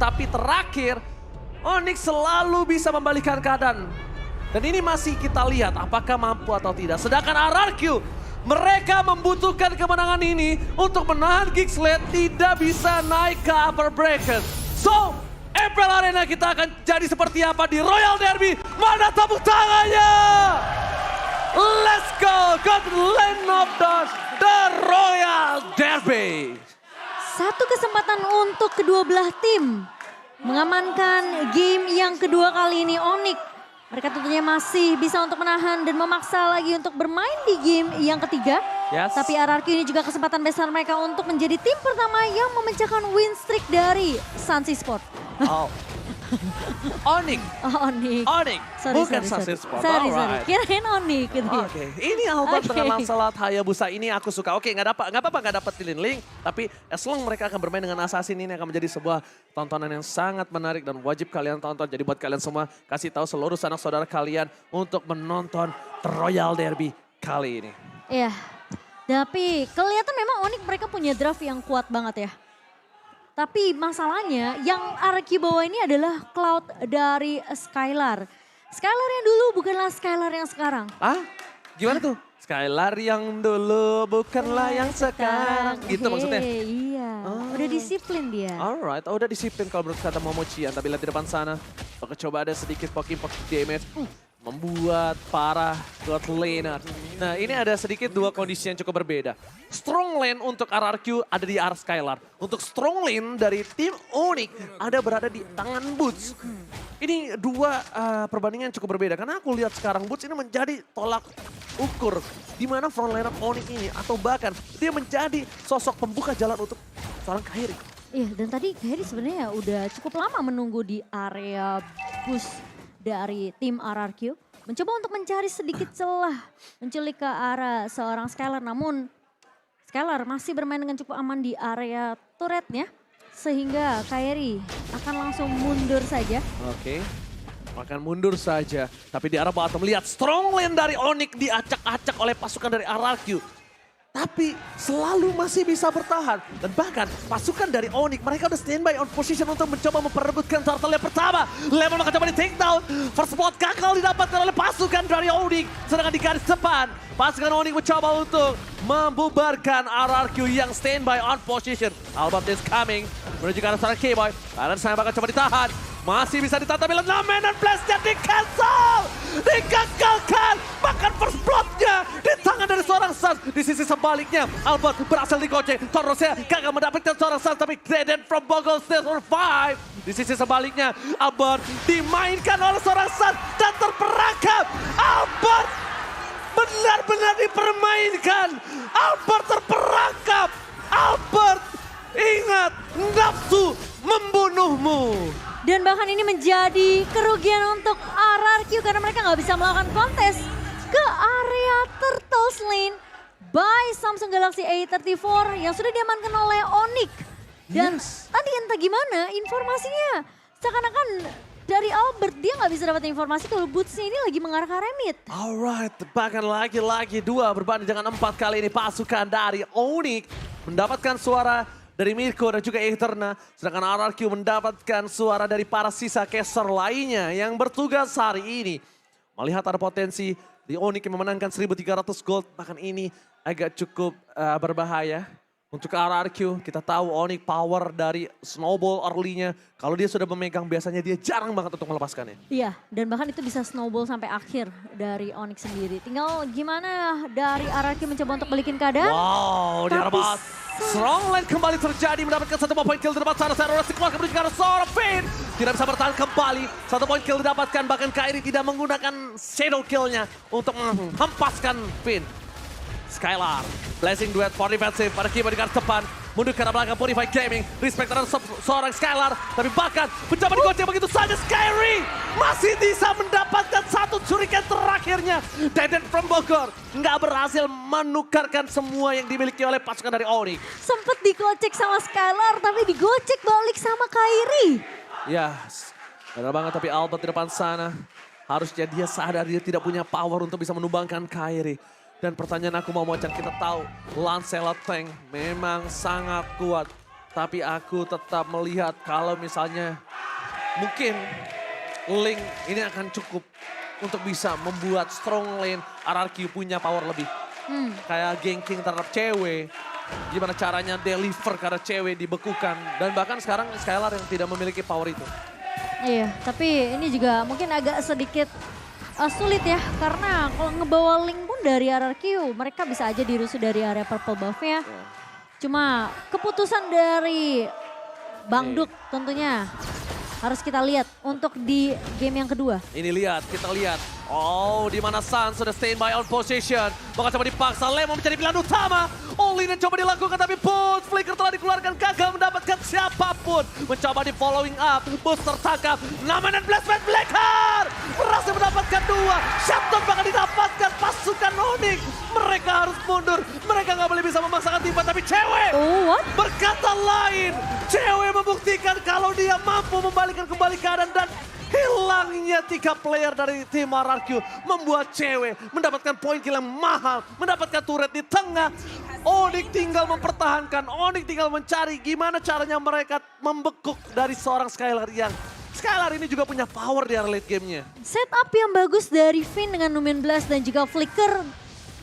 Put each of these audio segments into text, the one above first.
Tapi terakhir, Onyx selalu bisa membalikan keadaan. Dan ini masih kita lihat apakah mampu atau tidak. Sedangkan RRQ, mereka membutuhkan kemenangan ini untuk menahan Geeksled tidak bisa naik ke upper bracket. So, MPL Arena kita akan jadi seperti apa di Royal Derby? Mana tepuk tangannya? Let's go, God Land of the Royal Derby. Satu kesempatan untuk kedua belah tim mengamankan game yang kedua kali ini Onyx. Mereka tentunya masih bisa untuk menahan dan memaksa lagi untuk bermain di game yang ketiga. Yes. Tapi RRQ ini juga kesempatan besar mereka untuk menjadi tim pertama yang memecahkan win streak dari Sunsi Sport. Oh. Onyx. Oh, Onyx. Onyx, bukan Sunset Sport. Sorry. Alright. Kirain Onyx gitu ya. Oke, ini Albert Oke. dengan Lancelot Hayabusa ini aku suka. Oke, nggak apa-apa nggak dapetin link, tapi as long mereka akan bermain dengan Assassin ini akan menjadi sebuah tontonan yang sangat menarik dan wajib kalian tonton. Jadi buat kalian semua, kasih tahu seluruh sanak saudara kalian untuk menonton Royal Derby kali ini. Iya, tapi kelihatan memang Onyx mereka punya draft yang kuat banget ya. Tapi masalahnya yang RRQ bawa ini adalah Cloud dari Skylar. Skylar yang dulu bukanlah Skylar yang sekarang. Ah, gimana tuh? Skylar yang dulu bukanlah yang sekarang. Gitu maksudnya? Iya, udah disiplin dia. Alright, udah disiplin kalau menurut kata Momochian. Tapi lihat di depan sana, pakai coba ada sedikit poking damage. Membuat para God laner. Nah ini ada sedikit dua kondisi yang cukup berbeda. Strong lane untuk RRQ ada di arah Skylar. Untuk strong lane dari tim Onyx ada berada di tangan Boots. Ini dua perbandingan yang cukup berbeda. Karena aku lihat sekarang Boots ini menjadi tolak ukur. Di mana front laner Onyx ini atau bahkan dia menjadi sosok pembuka jalan untuk seorang Kairi. Iya, dan tadi Kairi sebenarnya udah cukup lama menunggu di area bus dari tim RRQ. Mencoba untuk mencari sedikit celah, menculik ke arah seorang Skylar. Namun Skylar masih bermain dengan cukup aman di area turretnya. Sehingga Kairi akan langsung mundur saja. Oke, akan mundur saja. Tapi di arah bottom lihat strong lane dari Onyx diacak-acak oleh pasukan dari RRQ. Tapi selalu masih bisa bertahan. Dan bahkan pasukan dari Onyx mereka udah standby on position untuk mencoba memperebutkan turtle yang pertama. Lemon akan coba di take down. First spot gagal didapatkan oleh pasukan dari Onyx. Sedangkan di garis depan pasukan Onyx mencoba untuk membubarkan RRQ yang standby on position. Albert is coming menuju ke arah seorang K-Boy. Kalian saya bakal coba ditahan. Masih bisa ditata bila dan blast-nya di-cancel. Digagalkan. Bahkan first blood-nya di tangan dari seorang Suns. Di sisi sebaliknya Albert berhasil digoceng. Torosnya gagal mendapatkan seorang Suns. Tapi Dreaded from Bogle still survive. Di sisi sebaliknya Albert dimainkan oleh seorang Suns. Dan terperangkap. Albert benar-benar dipermainkan. Albert terperangkap. Albert ingat nafsu membunuhmu. Dan bahkan ini menjadi kerugian untuk RRQ karena mereka nggak bisa melakukan kontes ke area Turtles Lane by Samsung Galaxy A34 yang sudah diamankan oleh Onyx. Dan tadi entah gimana informasinya seakan-akan dari Albert dia nggak bisa dapat informasi kalau Boots ini lagi mengarah ke arah mid. Alright, bahkan lagi-lagi dua berbanding dengan 4 kali ini pasukan dari Onyx mendapatkan suara dari Mirko dan juga Eterna. Sedangkan RRQ mendapatkan suara dari para sisa caster lainnya yang bertugas hari ini. Melihat ada potensi di Onyx yang memenangkan 1.300 gold. Bahkan ini agak cukup berbahaya. Untuk RRQ kita tahu Onyx power dari snowball early-nya. Kalau dia sudah memegang biasanya dia jarang banget untuk melepaskannya. Iya, dan bahkan itu bisa snowball sampai akhir dari Onyx sendiri. Tinggal gimana dari RRQ mencoba untuk balikin keadaan. Wow, di arah bawah. Strong line kembali terjadi mendapatkan 1 poin kill di depan sana. Serora dikeluarkan menuju ke arah seorang Finn. Tidak bisa bertahan kembali. 1 poin kill didapatkan bahkan Kairi tidak menggunakan shadow kill-nya untuk menghempaskan Finn. Skylar, blessing duet for defensive pada keyboard di garis depan. Mundur ke arah belakang Purify Gaming. Respect terhadap seorang Skylar. Tapi bahkan mencoba digoceng begitu saja. Skyri masih bisa mendapatkan satu curikan terakhirnya. Dead from Bogor. Nggak berhasil menukarkan semua yang dimiliki oleh pasukan dari Onyx. Sempet digocek sama Skylar tapi digocek balik sama Kairi. Yes, benar banget tapi Albert di depan sana. Harusnya dia sadar dia tidak punya power untuk bisa menumbangkan Kairi. Dan pertanyaan aku mau Mocan, kita tahu Lancelot Tank memang sangat kuat. Tapi aku tetap melihat kalau misalnya mungkin Link ini akan cukup untuk bisa membuat strong lane RRQ punya power lebih. Kayak ganking terhadap cewek. Gimana caranya deliver karena cewek dibekukan. Dan bahkan sekarang Skylar yang tidak memiliki power itu. Iya, tapi ini juga mungkin agak sedikit sulit ya. Karena kalau ngebawa Link pun dari RRQ, mereka bisa aja dirusuh dari area purple buff-nya. Cuma keputusan dari Bang Duk tentunya harus kita lihat untuk di game yang kedua. Ini lihat, kita lihat. Oh, di mana Sun sudah stand by on position. Bakal coba dipaksa, Lemon menjadi pilihan utama. All in coba dilakukan tapi Boots, Flicker telah dikeluarkan, gagal mendapatkan siapapun. Mencoba di following up, Boots tertangkap. Naman dan Blastman Blackheart berhasil mendapatkan 2. Shutdown bakal didapatkan pasukan Onyx. Mereka harus mundur, mereka nggak boleh bisa memaksakan timba. Tapi cewek berkata lain. Cewek membuktikan kalau dia mampu membalikkan kembali keadaan dan hilangnya 3 player dari tim RRQ membuat cewek mendapatkan poin kill yang mahal, mendapatkan turret di tengah. Onyx tinggal mempertahankan, Onyx tinggal mencari gimana caranya mereka membekuk dari seorang Skylar yang Skylar ini juga punya power di area late gamenya. Setup yang bagus dari Finn dengan Numen Blast dan juga Flicker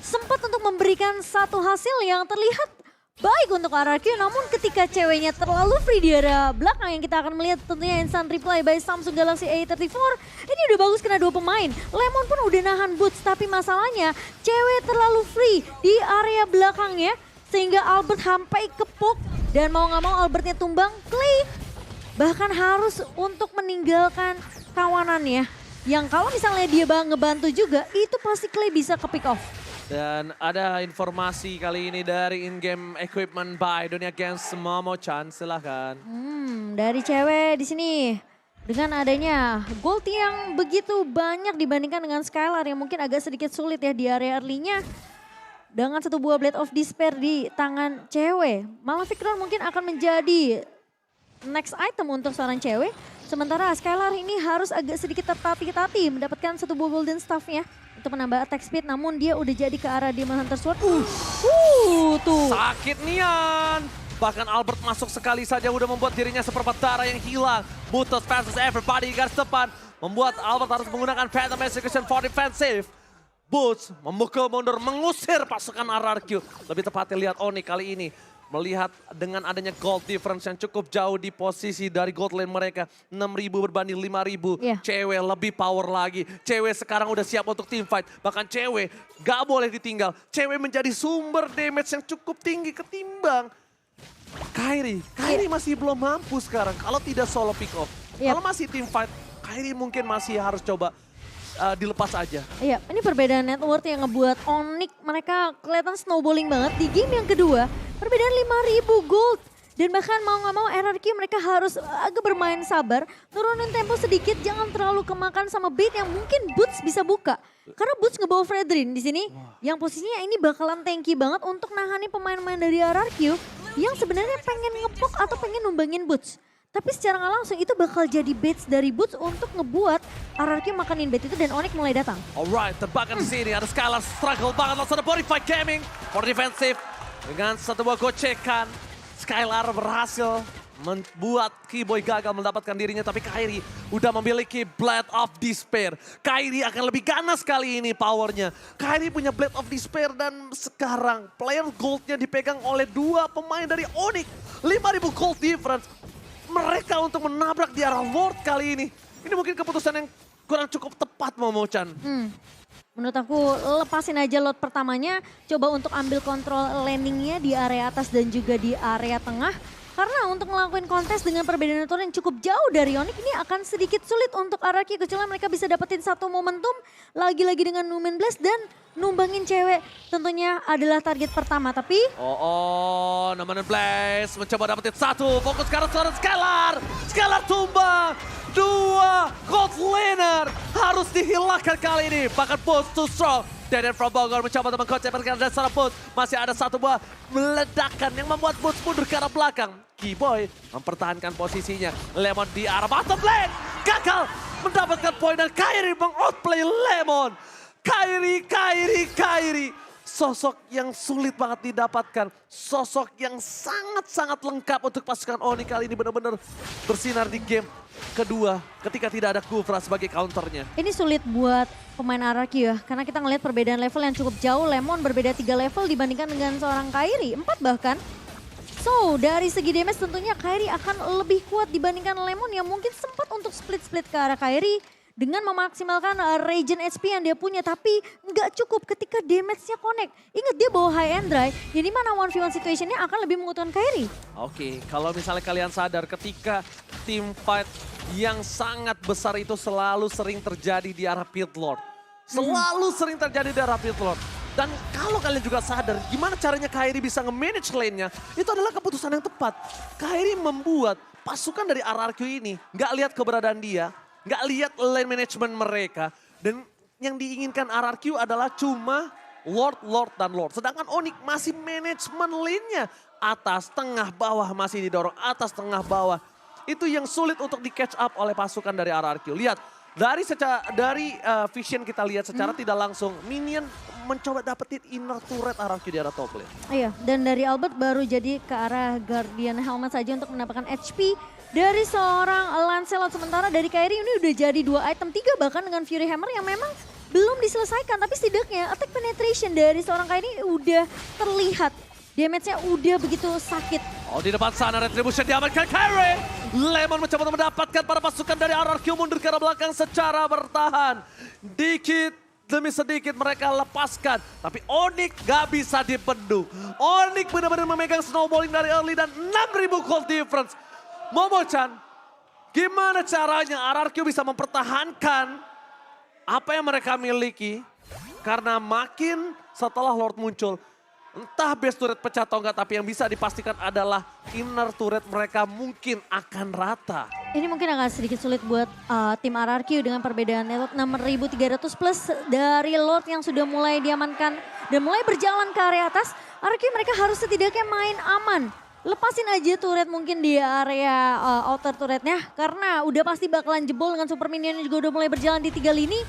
sempat untuk memberikan satu hasil yang terlihat baik untuk RRQ, namun ketika ceweknya terlalu free di area belakang yang kita akan melihat tentunya instant reply by Samsung Galaxy A34. Ini udah bagus kena 2 pemain. Lemon pun udah nahan Boots, tapi masalahnya cewek terlalu free di area belakangnya sehingga Albert sampai kepuk dan mau gak mau Albertnya tumbang. Clay bahkan harus untuk meninggalkan kawanannya yang kalau misalnya dia ngebantu juga itu pasti Clay bisa ke pick off. Dan ada informasi kali ini dari in-game equipment by Dunia Games Momo-chan, silahkan. Dari cewek di sini dengan adanya gold yang begitu banyak dibandingkan dengan Skylar yang mungkin agak sedikit sulit ya di area early-nya. Dengan 1 buah Blade of Despair di tangan cewek, Malefic Crown mungkin akan menjadi next item untuk seorang cewek. Sementara Skylar ini harus agak sedikit tertati-tati mendapatkan 1 buah golden staff-nya untuk menambah attack speed, namun dia udah jadi ke arah Demon Hunter Sword. Tuh. Sakit Nian. Bahkan Albert masuk sekali saja udah membuat dirinya seperempat darah yang hilang. Butuh versus everybody garis depan. Membuat Albert harus menggunakan Phantom Execution for defensive. Boots memukul mundur, mengusir pasukan RRQ. Lebih tepatnya lihat Onyx kali ini. Melihat dengan adanya gold difference yang cukup jauh di posisi dari gold lane mereka. 6.000 berbanding 5.000. Cewek lebih power lagi. Cewek sekarang udah siap untuk team fight. Bahkan cewek gak boleh ditinggal. Cewek menjadi sumber damage yang cukup tinggi ketimbang Kairi. Kairi masih belum mampu sekarang kalau tidak solo pick off. Kalau masih team fight, Kairi mungkin masih harus coba dilepas aja. Iya, ini perbedaan net worth yang ngebuat Onyx mereka kelihatan snowballing banget di game yang kedua. Perbedaan 5.000 gold. Dan bahkan mau gak mau RRQ mereka harus agak bermain sabar. Turunin tempo sedikit, jangan terlalu kemakan sama bait yang mungkin Boots bisa buka. Karena Boots ngebawa Fredrin di sini yang posisinya ini bakalan tanky banget untuk nahani pemain-pemain dari RRQ yang sebenarnya pengen ngepok atau pengen numbangin Boots. Tapi secara nggak langsung itu bakal jadi baits dari Boots untuk ngebuat RRQ makanin bait itu dan Onyx mulai datang. Alright, terbakar di sini ada Skylar struggle banget langsung ada body fight gaming for defensive. Dengan 1 buah gocekan, Skylar berhasil membuat Keyboy gagal mendapatkan dirinya. Tapi Kairi udah memiliki Blade of Despair. Kairi akan lebih ganas kali ini powernya. Kairi punya Blade of Despair dan sekarang player goldnya dipegang oleh 2 pemain dari Onyx. 5.000 gold difference. Mereka untuk menabrak di arah Lord kali ini. Ini mungkin keputusan yang kurang cukup tepat Momo-chan. Menurut aku lepasin aja lot pertamanya. Coba untuk ambil kontrol landingnya di area atas dan juga di area tengah. Karena untuk ngelakuin kontes dengan perbedaan network yang cukup jauh dari Onyx ini akan sedikit sulit untuk RRQ. Kecuali mereka bisa dapetin 1 momentum lagi-lagi dengan Numen Blast dan numbangin cewek tentunya adalah target pertama. Tapi Numen Blast mencoba dapetin 1. Fokus ke arah seorang Skylar. Skylar tumbang. 2 gold laner harus dihilangkan kali ini. Bahkan Boots too strong. Deden from Bogor mencoba untuk mengkonsepkan dan seorang Boots. Masih ada 1 buah meledakan yang membuat Boots mundur ke arah belakang. Keyboy mempertahankan posisinya. Lemon di arah bottom lane. Gagal mendapatkan poin dan Kairi mengoutplay Lemon. Kairi. sosok yang sulit banget didapatkan. Sosok yang sangat-sangat lengkap untuk pasukan Oni kali ini benar-benar bersinar di game kedua ketika tidak ada Kufra sebagai counternya. Ini sulit buat pemain RRQ ya, karena kita ngelihat perbedaan level yang cukup jauh. Lemon berbeda 3 level dibandingkan dengan seorang Kairi, 4 bahkan. So, dari segi damage tentunya Kairi akan lebih kuat dibandingkan Lemon yang mungkin sempat untuk split-split ke arah Kairi dengan memaksimalkan regen HP yang dia punya, tapi nggak cukup ketika damage-nya connect. Ingat dia bawa high end drive, yang dimana 1v1 situation-nya akan lebih menguntungkan Kairi. Oke, kalau misalnya kalian sadar ketika team fight yang sangat besar itu selalu sering terjadi di arah Pit Lord. Selalu sering terjadi di arah Pit Lord. Dan kalau kalian juga sadar gimana caranya Kairi bisa nge-manage lane-nya, itu adalah keputusan yang tepat. Kairi membuat pasukan dari RRQ ini nggak lihat keberadaan dia, nggak lihat lane management mereka. Dan yang diinginkan RRQ adalah cuma Lord, Lord, dan Lord. Sedangkan Onyx masih manajemen lane-nya. Atas, tengah, bawah masih didorong. Atas, tengah, bawah. Itu yang sulit untuk di catch up oleh pasukan dari RRQ. Lihat, dari vision kita lihat secara tidak langsung. Minion mencoba dapetin inner turret RRQ di arah top lane. Iya, dan dari Albert baru jadi ke arah Guardian Helmet saja untuk mendapatkan HP dari seorang Lancelot. Sementara dari Kairi ini udah jadi 2 item, 3 bahkan dengan Fury Hammer yang memang belum diselesaikan. Tapi setidaknya attack penetration dari seorang Kairi udah terlihat. Damage-nya udah begitu sakit. Oh, di depan sana retribution diamankan Kairi. Lemon mencoba untuk mendapatkan para pasukan dari RRQ mundur ke arah belakang secara bertahan. Dikit demi sedikit mereka lepaskan. Tapi Onyx gak bisa dibendung. Onyx benar-benar memegang snowballing dari early dan 6.000 gold difference. Momo-chan, gimana caranya RRQ bisa mempertahankan apa yang mereka miliki? Karena makin setelah Lord muncul, entah base turret pecah atau enggak, tapi yang bisa dipastikan adalah inner turret mereka mungkin akan rata. Ini mungkin agak sedikit sulit buat tim RRQ dengan perbedaan Lord 6.300 plus dari Lord yang sudah mulai diamankan dan mulai berjalan ke area atas. RRQ mereka harus setidaknya main aman. Lepasin aja turret mungkin di area outer turretnya, karena udah pasti bakalan jebol dengan super minion yang juga udah mulai berjalan di 3 lini.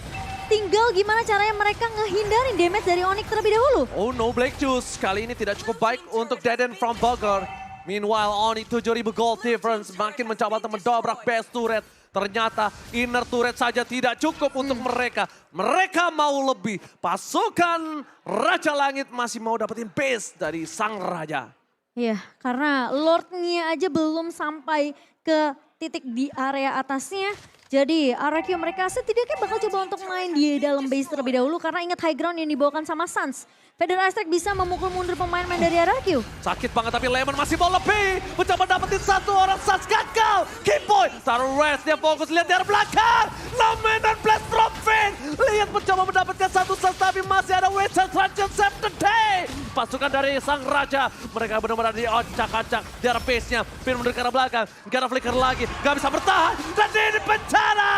Tinggal gimana caranya mereka ngehindarin damage dari Onyx terlebih dahulu. Oh no, Black Juice kali ini tidak cukup baik untuk Deden from Bogor. Meanwhile Onyx 7.000 gold difference makin mencoba untuk mendobrak base turret. Ternyata inner turret saja tidak cukup untuk mereka. Mereka mau lebih. Pasukan Raja Langit masih mau dapetin base dari sang raja. Iya, karena Lordnya aja belum sampai ke titik di area atasnya. Jadi RRQ mereka setidaknya bakal coba untuk main di dalam base terlebih dahulu. Karena ingat high ground yang dibawakan sama Suns. Feder Aztec bisa memukul mundur pemain-pemain dari RRQ. Sakit banget tapi Lemon masih mau lebih. Mencoba dapetin satu orang, Suns gagal. Keep-boy, taruh rest, dia fokus lihat dari belakang. Nomen dan blast from Finn. Lihat mencoba mendapatkan satu Suns tapi masih ada Witcher Transition Save the Day. Pasukan dari sang raja, mereka benar-benar diocak-acak di arah base-nya. Finn mundur ke arah belakang, gak ada flicker lagi, gak bisa bertahan. Dan ini bencana.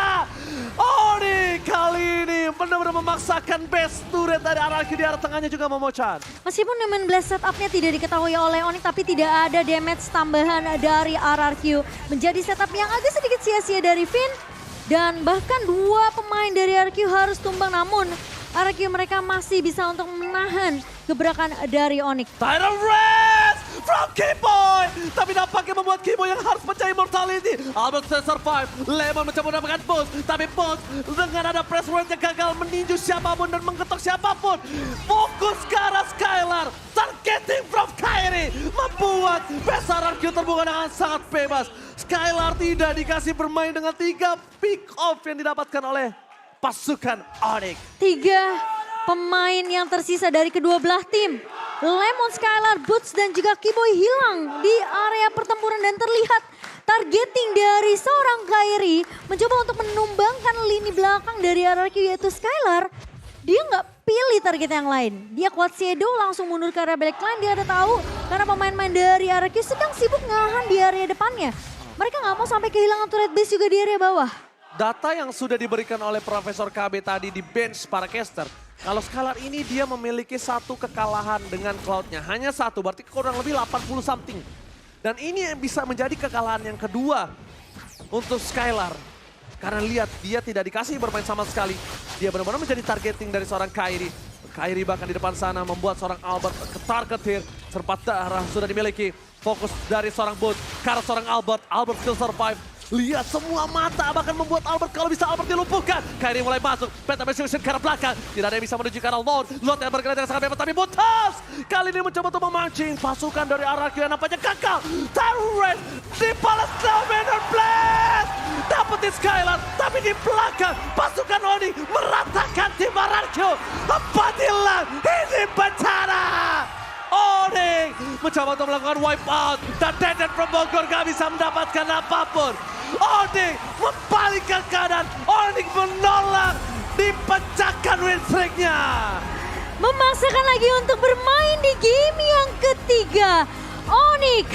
Oni kali ini benar-benar memaksakan base turret dari RRQ di arah tengahnya juga Momo-chan. Meskipun Numen Blast setupnya tidak diketahui oleh Onyx, tapi tidak ada damage tambahan dari RRQ. Menjadi setup yang agak sedikit sia-sia dari Finn. Dan bahkan 2 pemain dari RRQ harus tumbang, namun RRQ mereka masih bisa untuk menahan gebrakan dari Onyx. Tidal Rest from Keyboy. Tapi nampaknya membuat Keyboy yang harus mencari immortality. Albert still survive. Lemon mencoba mendapatkan boost. Tapi boost dengan ada press rate yang gagal meninju siapapun dan menggetok siapapun. Fokus ke arah Skylar. Targeting from Kairi. Membuat Besar RRQ terbuka dengan sangat bebas. Skylar tidak dikasih bermain dengan 3 pick off yang didapatkan oleh pasukan Onyx. 3 pemain yang tersisa dari kedua belah tim. Lemon, Skylar, Boots dan juga Keyboy hilang di area pertempuran dan terlihat targeting dari seorang Kairi mencoba untuk menumbangkan lini belakang dari RRQ yaitu Skylar. Dia nggak pilih target yang lain. Dia kuat shadow langsung mundur ke area backline. Dia ada tahu karena pemain-pemain dari RRQ sedang sibuk ngahan di area depannya. Mereka nggak mau sampai kehilangan turret base juga di area bawah. Data yang sudah diberikan oleh Profesor KB tadi di bench para caster. Kalau Skylar ini dia memiliki 1 kekalahan dengan Cloud-nya. Hanya 1, berarti kurang lebih 80 something. Dan ini bisa menjadi kekalahan yang kedua untuk Skylar. Karena lihat dia tidak dikasih bermain sama sekali. Dia benar-benar menjadi targeting dari seorang Kairi. Kairi bahkan di depan sana membuat seorang Albert ketar-ketir. Serpat darah sudah dimiliki. Fokus dari seorang Boots karena seorang Albert. Albert still survive. Lihat semua mata bahkan membuat Albert, kalau bisa Albert dilumpuhkan. Kairi mulai masuk, Penta Persuasion ke arah belakang. Tidak ada yang bisa menuju ke arah Lord. Lord yang bergerak dengan sangat bebas tapi Butas kali ini mencoba untuk memancing pasukan dari RRQ yang nampaknya gagal. Tyrant dibalas Dominator Blast. Dapetin Skylar tapi di belakang pasukan Oni meratakan tim RRQ. Apabila ini bencana. Oni mencoba untuk melakukan wipe out dan Deden from Bogor gak bisa mendapatkan apapun. Oni membalikkan keadaan, Oni menolak, dipecahkan win streak-nya. Memaksakan lagi untuk bermain di game yang ketiga. Onyx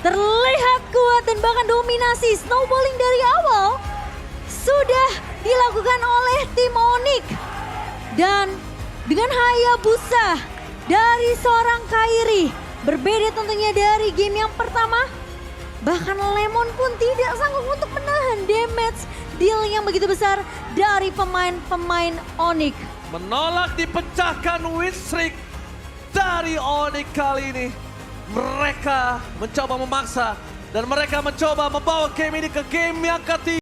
terlihat kuat dan bahkan dominasi. Snowballing dari awal sudah dilakukan oleh tim Onyx. Dan dengan Hayabusa dari seorang Kairi, berbeda tentunya dari game yang pertama. Bahkan Lemon pun tidak sanggup untuk menahan damage deal yang begitu besar dari pemain-pemain Onyx. Menolak dipecahkan win streak dari Onyx kali ini. Mereka mencoba memaksa dan mereka mencoba membawa game ini ke game yang ketiga.